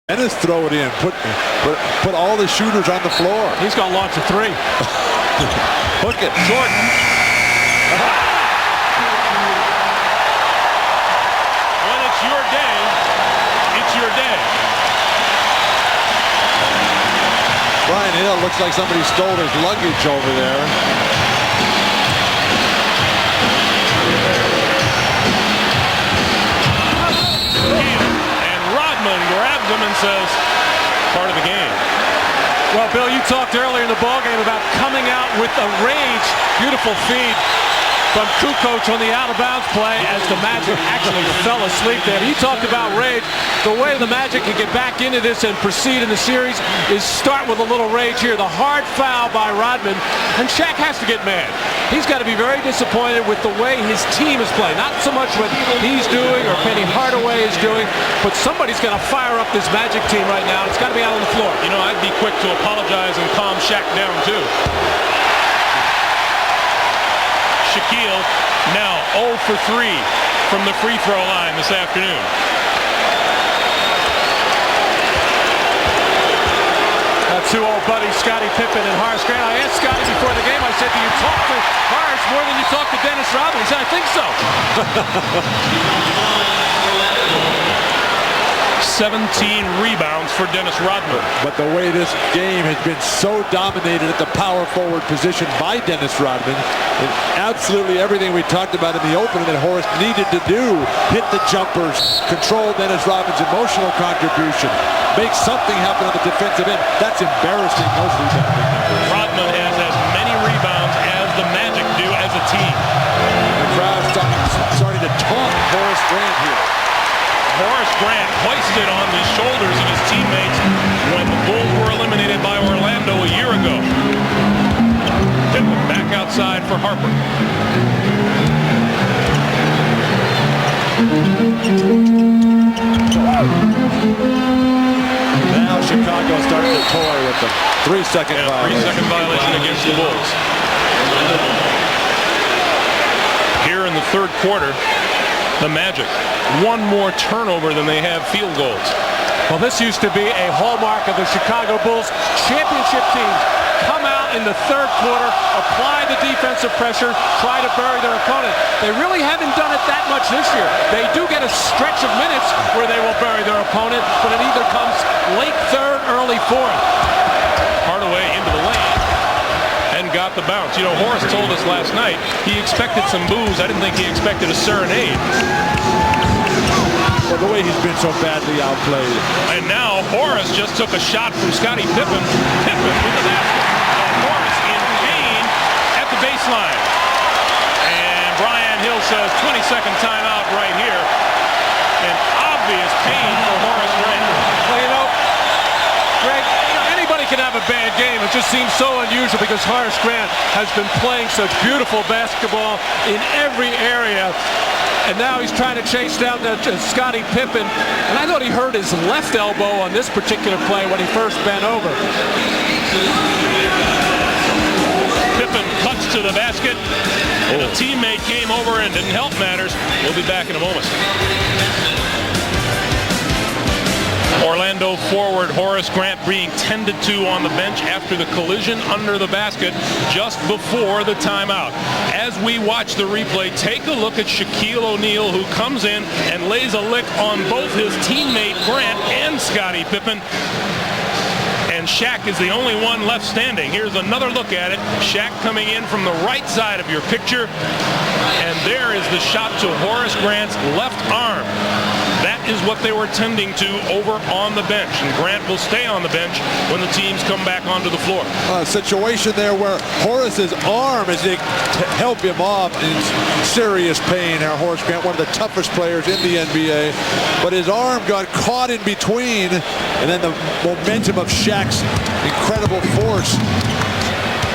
Dennis throw it in. Put all the shooters on the floor. He's going to launch a three. Hook it. Jordan. When it's your day, it's your day. Brian Hill looks like somebody stole his luggage over there. Grabs him and says, part of the game. Well, Bill, you talked earlier in the ballgame about coming out with a rage. Beautiful feed from Kukoc on the out-of-bounds play as the Magic actually fell asleep there. You talked about rage. The way the Magic can get back into this and proceed in the series is start with a little rage here. The hard foul by Rodman, and Shaq has to get mad. He's got to be very disappointed with the way his team is playing. Not so much what he's doing or Penny Hardaway is doing, but somebody's got to fire up this Magic team right now. It's got to be out on the floor. You know, I'd be quick to apologize and calm Shaq down, too. Shaquille now 0 for 3 from the free throw line this afternoon. Two old buddies, Scottie Pippen and Horace Grant. I asked Scottie before the game, I said, do you talk to Horace more than you talk to Dennis Rodman? He said, I think so. 17 rebounds for Dennis Rodman. But the way this game has been so dominated at the power forward position by Dennis Rodman, and absolutely everything we talked about in the opener that Horace needed to do, hit the jumpers, control Dennis Rodman's emotional contribution, make something happen on the defensive end. That's embarrassing, those rebounding numbers. Rodman has as many rebounds as the Magic do as a team. The crowd starting to taunt Horace Grant here. Horace Grant hoisted on the shoulders of his teammates when the Bulls were eliminated by Orlando a year ago. Pippen back outside for Harper. Now Chicago starting to toy with the 3-second violation. 3-second violation against the Bulls. Here in the third quarter, the Magic, one more turnover than they have field goals. Well, this used to be a hallmark of the Chicago Bulls championship teams. Come out in the third quarter, apply the defensive pressure, try to bury their opponent. They really haven't done it that much this year. They do get a stretch of minutes where they will bury their opponent, but it either comes late third, early fourth. Hardaway into the lane and got the bounce. You know, Horace told us last night he expected some boos. I didn't think he expected a serenade. Well, the way he's been so badly outplayed. And now Horace just took a shot from Scottie Pippen. Pippen with the basket. Horace in pain at the baseline. And Brian Hill says 20-second timeout right here. And obvious pain for Horace Grant. Well, you know, Greg, anybody can have a bad game. It just seems so unusual because Horace Grant has been playing such beautiful basketball in every area. And now he's trying to chase down Scottie Pippen. And I thought he hurt his left elbow on this particular play when he first bent over. Pippen cuts to the basket. And a teammate came over and didn't help matters. We'll be back in a moment. Orlando forward Horace Grant being tended to on the bench after the collision under the basket just before the timeout. As we watch the replay, take a look at Shaquille O'Neal, who comes in and lays a lick on both his teammate Grant and Scottie Pippen. And Shaq is the only one left standing. Here's another look at it. Shaq coming in from the right side of your picture. And there is the shot to Horace Grant's left arm. That is what they were tending to over on the bench. And Grant will stay on the bench when the teams come back onto the floor. A situation there where Horace's arm, as they help him off, in serious pain. Now, Horace Grant, one of the toughest players in the NBA. But his arm got caught in between. And then the momentum of Shaq's incredible force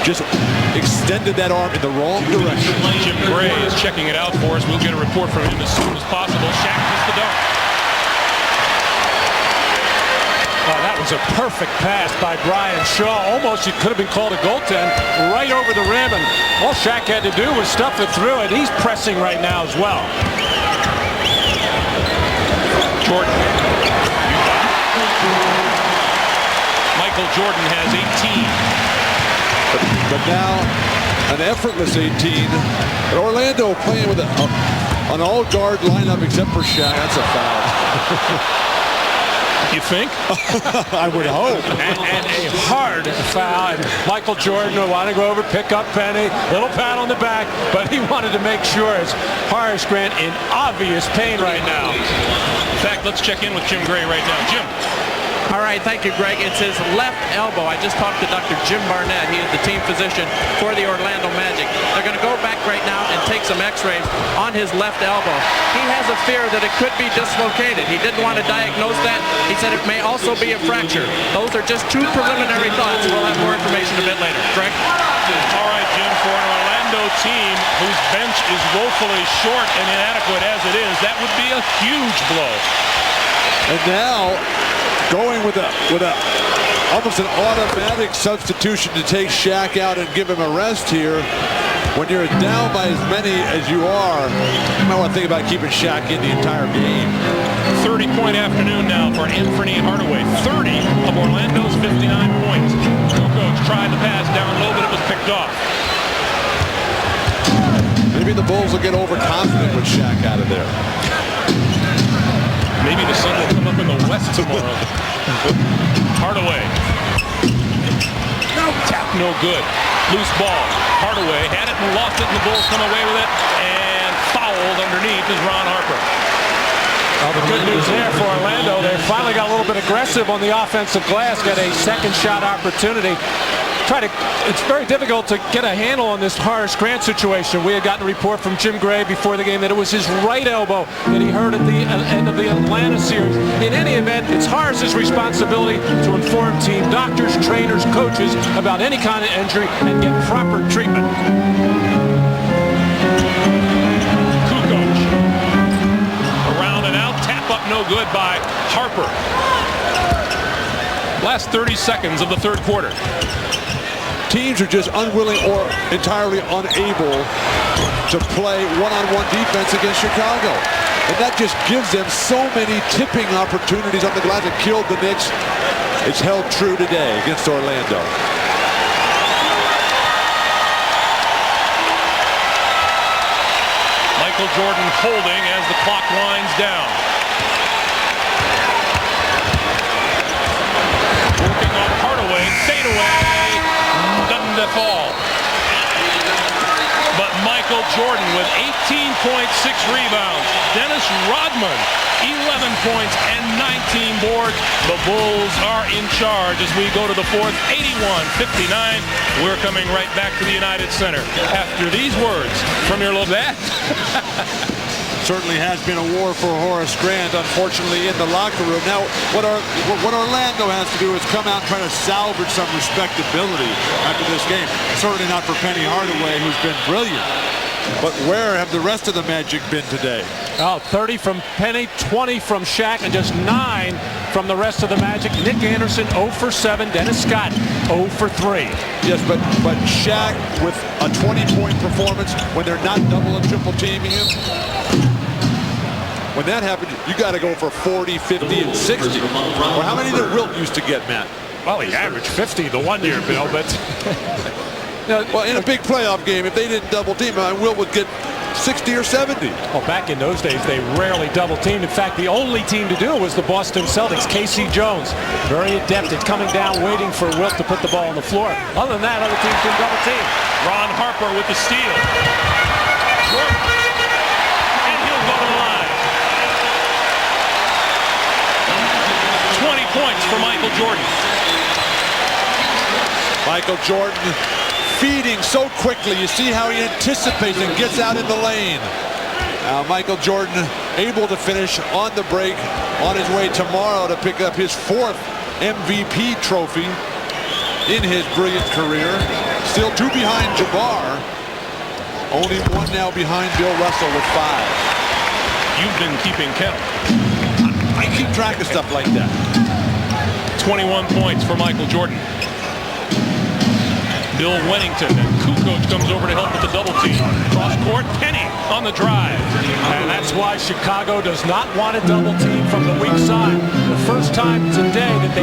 just extended that arm in the wrong direction. Jim Gray is checking it out for us. We'll get a report from him as soon as possible. Shaq gets the dunk. Oh, that was a perfect pass by Brian Shaw. Almost it could have been called a goaltend right over the rim. And all Shaq had to do was stuff it through it. He's pressing right now as well. Jordan. Michael Jordan has 18. But now an effortless 18. And Orlando playing with an all-guard lineup except for Shaq. That's a foul. You think? I would hope. And a hard foul. And Michael Jordan would want to go over, pick up Penny, little pat on the back, but he wanted to make sure it's Horace Grant in obvious pain right now. In fact, let's check in with Jim Gray right now. Jim. All right, thank you, Greg. It's his left elbow. I just talked to Dr. Jim Barnett. He is the team physician for the Orlando Magic. They're going to go back right now and take some x-rays on his left elbow. He has a fear that it could be dislocated. He didn't want to diagnose that. He said it may also be a fracture. Those are just two preliminary thoughts. We'll have more information a bit later. Greg? All right, Jim, for an Orlando team whose bench is woefully short and inadequate as it is, that would be a huge blow. And now going with almost an automatic substitution to take Shaq out and give him a rest here. When you're down by as many as you are, you might want to think about keeping Shaq in the entire game. 30-point afternoon now for Anthony Hardaway. 30 of Orlando's 59 points. Kukoc tried the pass down low, but it was picked off. Maybe the Bulls will get overconfident with Shaq out of there. Maybe the sun will come up in the west tomorrow. Hardaway. No good. Loose ball. Hardaway had it and lost it, and the Bulls come away with it. And fouled underneath is Ron Harper. Well, the good news there for Orlando, they finally got a little bit aggressive on the offensive glass, got a second shot opportunity. It's very difficult to get a handle on this Horace Grant situation. We had gotten a report from Jim Gray before the game that it was his right elbow that he hurt at the end of the Atlanta series. In any event, it's Horace's responsibility to inform team doctors, trainers, coaches about any kind of injury and get proper treatment. Kukoc. Around and out, tap up no good by Harper. Last 30 seconds of the third quarter. Teams are just unwilling or entirely unable to play one-on-one defense against Chicago. And that just gives them so many tipping opportunities on the glass that killed the Knicks. It's held true today against Orlando. Michael Jordan holding as the clock winds down. Working on Hardaway, fade away. To fall. But Michael Jordan with 18.6 rebounds. Dennis Rodman, 11 points and 19 boards. The Bulls are in charge as we go to the fourth, 81-59. We're coming right back to the United Center after these words from your little bat. Certainly has been a war for Horace Grant, unfortunately, in the locker room. Now, what Orlando has to do is come out and try to salvage some respectability after this game. Certainly not for Penny Hardaway, who's been brilliant. But where have the rest of the Magic been today? Oh, 30 from Penny, 20 from Shaq, and just 9 from the rest of the Magic. Nick Anderson 0 for 7. Dennis Scott 0 for 3. Yes, but Shaq with a 20-point performance when they're not double and triple teaming him. When that happens, you got to go for 40, 50, and 60. Or how many did Wilt used to get, Matt? Well, he averaged 50 the one year, Bill, but... Well, in a big playoff game, if they didn't double team, Wilt would get 60 or 70. Well, back in those days, they rarely double teamed. In fact, the only team to do it was the Boston Celtics. K.C. Jones, very adept at coming down, waiting for Wilt to put the ball on the floor. Other than that, other teams can double team. Ron Harper with the steal. Jordan. And he'll go to the line. 20 points for Michael Jordan. Michael Jordan feeding so quickly. You see how he anticipates and gets out in the lane. Michael Jordan able to finish on the break on his way tomorrow to pick up his 4th MVP trophy in his brilliant career. Still 2 behind Jabbar. Only 1 now behind Bill Russell with 5. You've been keeping count. I keep track of stuff like that. 21 points for Michael Jordan. Bill Wennington, and Kukoc comes over to help with the double team. Cross court, Penny on the drive. And that's why Chicago does not want a double team from the weak side. The first time today that they